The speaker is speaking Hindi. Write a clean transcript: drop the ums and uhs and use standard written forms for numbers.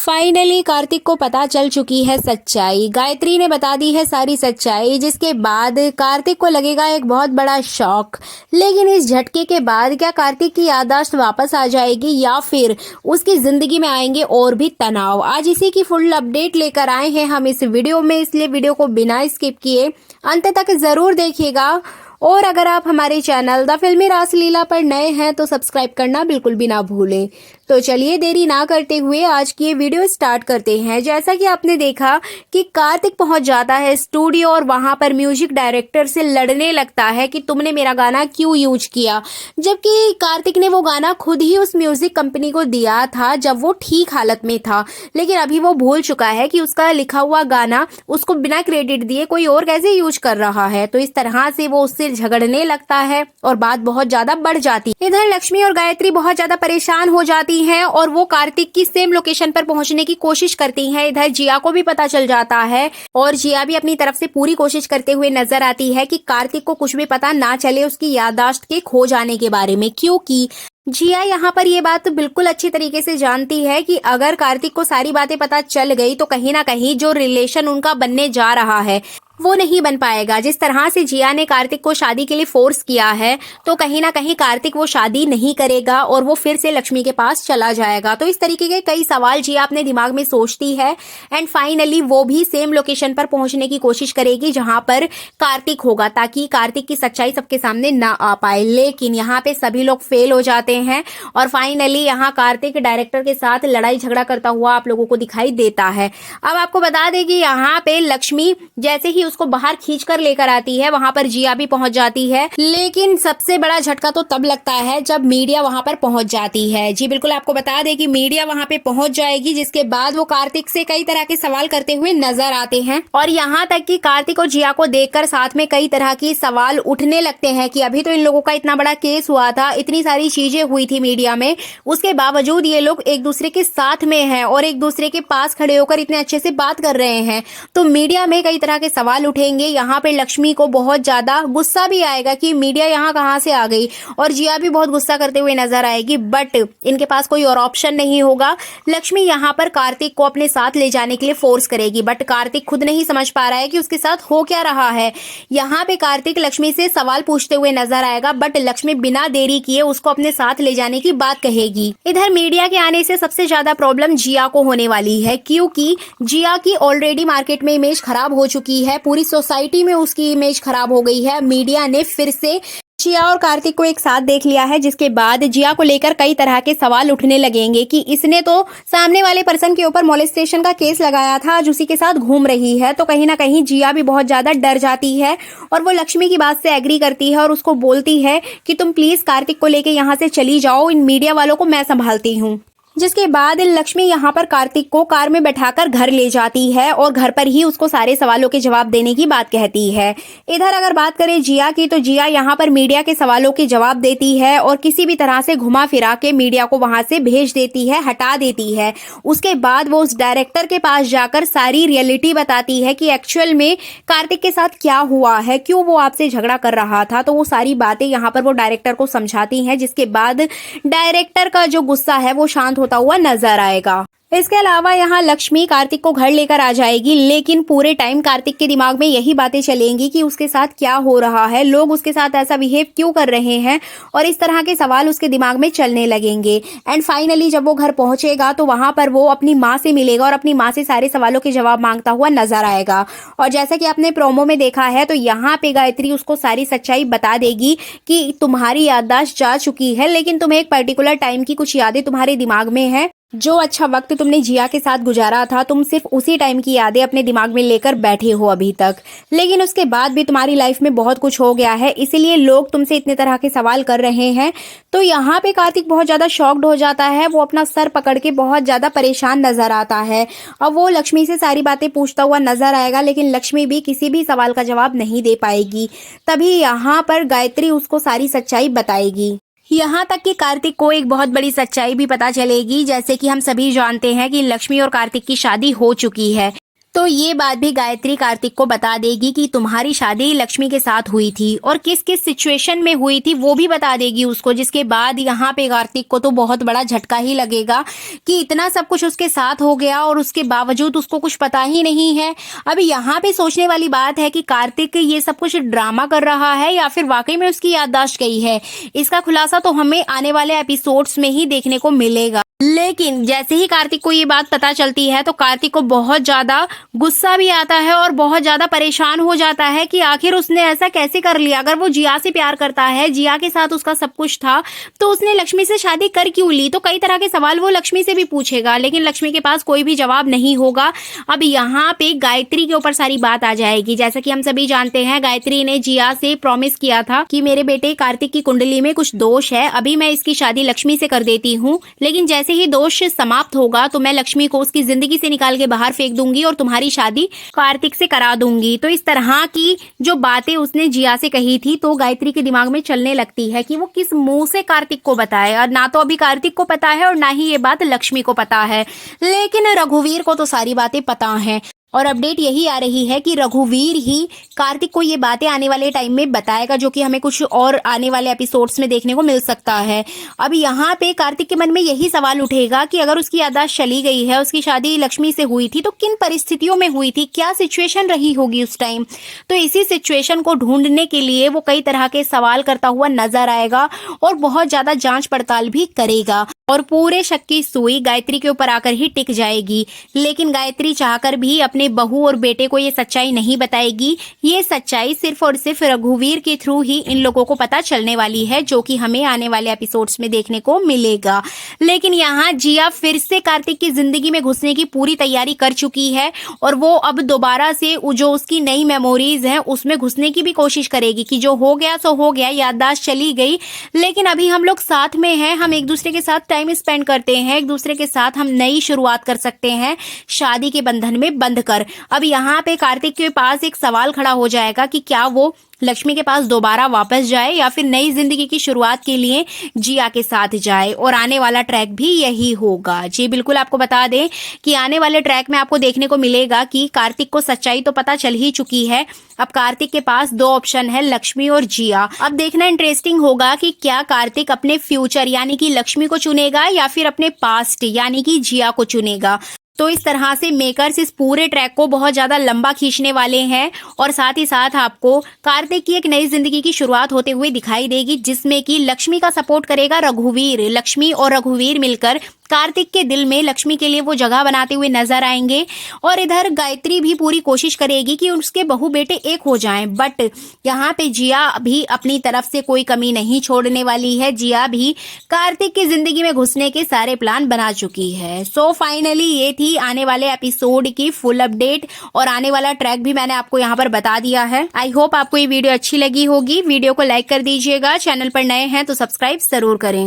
फाइनली कार्तिक को पता चल चुकी है सच्चाई। गायत्री ने बता दी है सारी सच्चाई, जिसके बाद कार्तिक को लगेगा एक बहुत बड़ा शॉक। लेकिन इस झटके के बाद क्या कार्तिक की याददाश्त वापस आ जाएगी या फिर उसकी जिंदगी में आएंगे और भी तनाव? आज इसी की फुल अपडेट लेकर आए हैं हम इस वीडियो में, इसलिए वीडियो को बिना स्किप किए अंत तक जरूर देखिएगा। और अगर आप हमारे चैनल द फिल्मी रासलीला पर नए हैं तो सब्सक्राइब करना बिल्कुल भी ना भूलें। तो चलिए देरी ना करते हुए आज की ये वीडियो स्टार्ट करते हैं। जैसा कि आपने देखा कि कार्तिक पहुंच जाता है स्टूडियो और वहां पर म्यूजिक डायरेक्टर से लड़ने लगता है कि तुमने मेरा गाना क्यों यूज किया, जबकि कार्तिक ने वो गाना खुद ही उस म्यूजिक कंपनी को दिया था जब वो ठीक हालत में था। लेकिन अभी वो भूल चुका है कि उसका लिखा हुआ गाना उसको बिना क्रेडिट दिए कोई और कैसे यूज कर रहा है। तो इस तरह से वो उससे झगड़ने लगता है और बात बहुत ज्यादा बढ़ जाती है। इधर लक्ष्मी और गायत्री बहुत ज्यादा परेशान हो जाती हैं और वो कार्तिक की सेम लोकेशन पर पहुंचने की कोशिश करती हैं। इधर जिया को भी पता चल जाता है और जिया भी अपनी तरफ से पूरी कोशिश करते हुए नजर आती है कि कार्तिक को कुछ भी पता ना चले उसकी याददाश्त के खो जाने के बारे में, क्योंकि जिया यहाँ पर ये बात बिल्कुल अच्छी तरीके से जानती है कि अगर कार्तिक को सारी बातें पता चल गई तो कहीं ना कहीं जो रिलेशन उनका बनने जा रहा है वो नहीं बन पाएगा। जिस तरह से जिया ने कार्तिक को शादी के लिए फोर्स किया है तो कहीं ना कहीं कार्तिक वो शादी नहीं करेगा और वो फिर से लक्ष्मी के पास चला जाएगा। तो इस तरीके के कई सवाल जिया अपने दिमाग में सोचती है एंड फाइनली वो भी सेम लोकेशन पर पहुंचने की कोशिश करेगी जहां पर कार्तिक होगा, ताकि कार्तिक की सच्चाई सबके सामने ना आ पाए। लेकिन यहाँ पे सभी लोग फेल हो जाते हैं और फाइनली यहाँ कार्तिक डायरेक्टर के साथ लड़ाई झगड़ा करता हुआ आप लोगों को दिखाई देता है। अब आपको बता दें कि यहाँ पे लक्ष्मी जैसे ही उसको बाहर खींच कर लेकर आती है वहां पर जिया भी पहुंच जाती है। लेकिन सबसे बड़ा झटका तो तब लगता है जब मीडिया वहां पर पहुंच जाती है। जी बिल्कुल, आपको बता दें कि मीडिया वहां पे पहुंच जाएगी, जिसके बाद वो कार्तिक से कई तरह के सवाल करते हुए नजर आते हैं और यहाँ तक कि कार्तिक और जिया को देखकर साथ में कई तरह की सवाल उठने लगते हैं कि अभी तो इन लोगों का इतना बड़ा केस हुआ था, इतनी सारी चीजें हुई थी मीडिया में, उसके बावजूद ये लोग एक दूसरे के साथ में हैं और एक दूसरे के पास खड़े होकर इतने अच्छे से बात कर रहे हैं। तो मीडिया में कई तरह के सवाल उठेंगे। यहाँ पे लक्ष्मी को बहुत ज्यादा गुस्सा भी आएगा कि मीडिया यहाँ कहाँ से आ गई और जिया भी बहुत गुस्सा करते हुए नजर आएगी, बट इनके पास कोई और ऑप्शन नहीं होगा। लक्ष्मी यहाँ पर कार्तिक को अपने साथ ले जाने के लिए फोर्स करेगी, बट कार्तिक खुद नहीं समझ पा रहा है कि उसके साथ हो क्या रहा है। यहाँ पे कार्तिक लक्ष्मी से सवाल पूछते हुए नजर आएगा, बट लक्ष्मी बिना देरी किए उसको अपने साथ ले जाने की बात कहेगी। इधर मीडिया के आने से सबसे ज्यादा प्रॉब्लम जिया को होने वाली है, क्योंकि जिया की ऑलरेडी मार्केट में इमेज खराब हो चुकी है, पूरी सोसाइटी में उसकी इमेज खराब हो गई है। मीडिया ने फिर से जिया और कार्तिक को एक साथ देख लिया है, जिसके बाद जिया को लेकर कई तरह के सवाल उठने लगेंगे कि इसने तो सामने वाले पर्सन के ऊपर मोलेस्टेशन का केस लगाया था, आज उसी के साथ घूम रही है। तो कहीं ना कहीं जिया भी बहुत ज्यादा डर जाती है और वो लक्ष्मी की बात से एग्री करती है और उसको बोलती है कि तुम प्लीज कार्तिक को लेके यहाँ से चली जाओ, इन मीडिया वालों को मैं संभालती हूँ। जिसके बाद लक्ष्मी यहाँ पर कार्तिक को कार में बैठाकर घर ले जाती है और घर पर ही उसको सारे सवालों के जवाब देने की बात कहती है। इधर अगर बात करें जिया की, तो जिया यहाँ पर मीडिया के सवालों के जवाब देती है और किसी भी तरह से घुमा फिरा के मीडिया को वहां से भेज देती है, हटा देती है। उसके बाद वो उस डायरेक्टर के पास जाकर सारी रियलिटी बताती है कि एक्चुअल में कार्तिक के साथ क्या हुआ है, क्यों वो आपसे झगड़ा कर रहा था। तो वो सारी बातें यहाँ पर वो डायरेक्टर को समझाती हैं, जिसके बाद डायरेक्टर का जो गुस्सा है वो शांत होता हुआ नजर आएगा। इसके अलावा यहाँ लक्ष्मी कार्तिक को घर लेकर आ जाएगी, लेकिन पूरे टाइम कार्तिक के दिमाग में यही बातें चलेंगी कि उसके साथ क्या हो रहा है, लोग उसके साथ ऐसा बिहेव क्यों कर रहे हैं, और इस तरह के सवाल उसके दिमाग में चलने लगेंगे। एंड फाइनली जब वो घर पहुंचेगा तो वहां पर वो अपनी माँ से मिलेगा और अपनी माँ से सारे सवालों के जवाब मांगता हुआ नजर आएगा। और जैसा कि आपने प्रोमो में देखा है तो यहाँ पे गायत्री उसको सारी सच्चाई बता देगी कि तुम्हारी याददाश्त जा चुकी है, लेकिन तुम्हें एक पर्टिकुलर टाइम की कुछ यादें तुम्हारे दिमाग में है, जो अच्छा वक्त तुमने जिया के साथ गुजारा था, तुम सिर्फ उसी टाइम की यादें अपने दिमाग में लेकर बैठे हो अभी तक। लेकिन उसके बाद भी तुम्हारी लाइफ में बहुत कुछ हो गया है, इसीलिए लोग तुमसे इतने तरह के सवाल कर रहे हैं। तो यहाँ पे कार्तिक बहुत ज्यादा शॉक्ड हो जाता है, वो अपना सर पकड़ के बहुत ज्यादा परेशान नजर आता है और वो लक्ष्मी से सारी बातें पूछता हुआ नजर आएगा, लेकिन लक्ष्मी भी किसी भी सवाल का जवाब नहीं दे पाएगी। तभी यहाँ पर गायत्री उसको सारी सच्चाई बताएगी। यहाँ तक कि कार्तिक को एक बहुत बड़ी सच्चाई भी पता चलेगी। जैसे कि हम सभी जानते हैं कि लक्ष्मी और कार्तिक की शादी हो चुकी है, तो ये बात भी गायत्री कार्तिक को बता देगी कि तुम्हारी शादी लक्ष्मी के साथ हुई थी और किस किस सिचुएशन में हुई थी वो भी बता देगी उसको, जिसके बाद यहाँ पे कार्तिक को तो बहुत बड़ा झटका ही लगेगा कि इतना सब कुछ उसके साथ हो गया और उसके बावजूद उसको कुछ पता ही नहीं है। अब यहाँ पे सोचने वाली बात है कि कार्तिक ये सब कुछ ड्रामा कर रहा है या फिर वाकई में उसकी याददाश्त गई है। इसका खुलासा तो हमें आने वाले एपिसोड्स में ही देखने को मिलेगा। लेकिन जैसे ही कार्तिक को ये बात पता चलती है तो कार्तिक को बहुत ज्यादा गुस्सा भी आता है और बहुत ज्यादा परेशान हो जाता है कि आखिर उसने ऐसा कैसे कर लिया। अगर वो जिया से प्यार करता है, जिया के साथ उसका सब कुछ था, तो उसने लक्ष्मी से शादी कर क्यों ली। तो कई तरह के सवाल वो लक्ष्मी से भी पूछेगा, लेकिन लक्ष्मी के पास कोई भी जवाब नहीं होगा। अब यहाँ पे गायत्री के ऊपर सारी बात आ जाएगी। जैसा कि हम सभी जानते हैं, गायत्री ने जिया से प्रॉमिस किया था कि मेरे बेटे कार्तिक की कुंडली में कुछ दोष है, अभी मैं इसकी शादी लक्ष्मी से कर देती हूँ, लेकिन जैसे ही दोष समाप्त होगा तो मैं लक्ष्मी को उसकी जिंदगी से निकाल के बाहर फेंक दूंगी और तुम्हारी शादी कार्तिक से करा दूंगी। तो इस तरह की जो बातें उसने जिया से कही थी, तो गायत्री के दिमाग में चलने लगती है कि वो किस मुंह से कार्तिक को बताए। और ना तो अभी कार्तिक को पता है और ना ही ये बात लक्ष्मी को पता है, लेकिन रघुवीर को तो सारी बातें पता है। और अपडेट यही आ रही है कि रघुवीर ही कार्तिक को ये बातें आने वाले टाइम में बताएगा, जो कि हमें कुछ और आने वाले एपिसोड्स में देखने को मिल सकता है। अब यहाँ पे कार्तिक के मन में यही सवाल उठेगा कि अगर उसकी याददाश्त चली गई है, उसकी शादी लक्ष्मी से हुई थी, तो किन परिस्थितियों में हुई थी, क्या सिचुएशन रही होगी उस टाइम। तो इसी सिचुएशन को ढूंढने के लिए वो कई तरह के सवाल करता हुआ नजर आएगा और बहुत ज्यादा जांच पड़ताल भी करेगा और पूरे शक की सुई गायत्री के ऊपर आकर ही टिक जाएगी। लेकिन गायत्री चाहकर भी अपने बहू और बेटे को ये सच्चाई नहीं बताएगी। ये सच्चाई सिर्फ और सिर्फ रघुवीर के थ्रू ही इन लोगों को पता चलने वाली है, जो कि हमें आने वाले एपिसोड्स में देखने को मिलेगा। लेकिन यहाँ जिया फिर से कार्तिक की जिंदगी में घुसने की पूरी तैयारी कर चुकी है और वो अब दोबारा से जो उसकी नई मेमोरीज हैं उसमें घुसने की भी कोशिश करेगी कि जो हो गया सो हो गया, याददाश्त चली गई, लेकिन अभी हम लोग साथ में हैं, हम एक दूसरे के साथ टाइम स्पेंड करते हैं, एक दूसरे के साथ हम नई शुरुआत कर सकते हैं शादी के बंधन में बंध कर। अब यहाँ पे कार्तिक के पास एक सवाल खड़ा हो जाएगा कि क्या वो लक्ष्मी के पास दोबारा वापस जाए या फिर नई जिंदगी की शुरुआत के लिए जिया के साथ जाए। और आने वाला ट्रैक भी यही होगा। जी बिल्कुल, आपको बता दें कि आने वाले ट्रैक में आपको देखने को मिलेगा कि कार्तिक को सच्चाई तो पता चल ही चुकी है। अब कार्तिक के पास दो ऑप्शन है, लक्ष्मी और जिया। अब देखना इंटरेस्टिंग होगा कि क्या कार्तिक अपने फ्यूचर यानी कि लक्ष्मी को चुनेगा या फिर अपने पास्ट यानी कि जिया को चुनेगा। तो इस तरह से मेकर्स इस पूरे ट्रैक को बहुत ज्यादा लंबा खींचने वाले हैं और साथ ही साथ आपको कार्तिक की एक नई जिंदगी की शुरुआत होते हुए दिखाई देगी, जिसमें कि लक्ष्मी का सपोर्ट करेगा रघुवीर। लक्ष्मी और रघुवीर मिलकर कार्तिक के दिल में लक्ष्मी के लिए वो जगह बनाते हुए नजर आएंगे और इधर गायत्री भी पूरी कोशिश करेगी कि उसके बहू बेटे एक हो जाएं। बट यहाँ पे जिया भी अपनी तरफ से कोई कमी नहीं छोड़ने वाली है। जिया भी कार्तिक की जिंदगी में घुसने के सारे प्लान बना चुकी है। सो फाइनली ये थी आने वाले एपिसोड की फुल अपडेट और आने वाला ट्रैक भी मैंने आपको यहाँ पर बता दिया है। आई होप आपको ये वीडियो अच्छी लगी होगी। वीडियो को लाइक कर दीजिएगा, चैनल पर नए हैं तो सब्सक्राइब जरूर करें।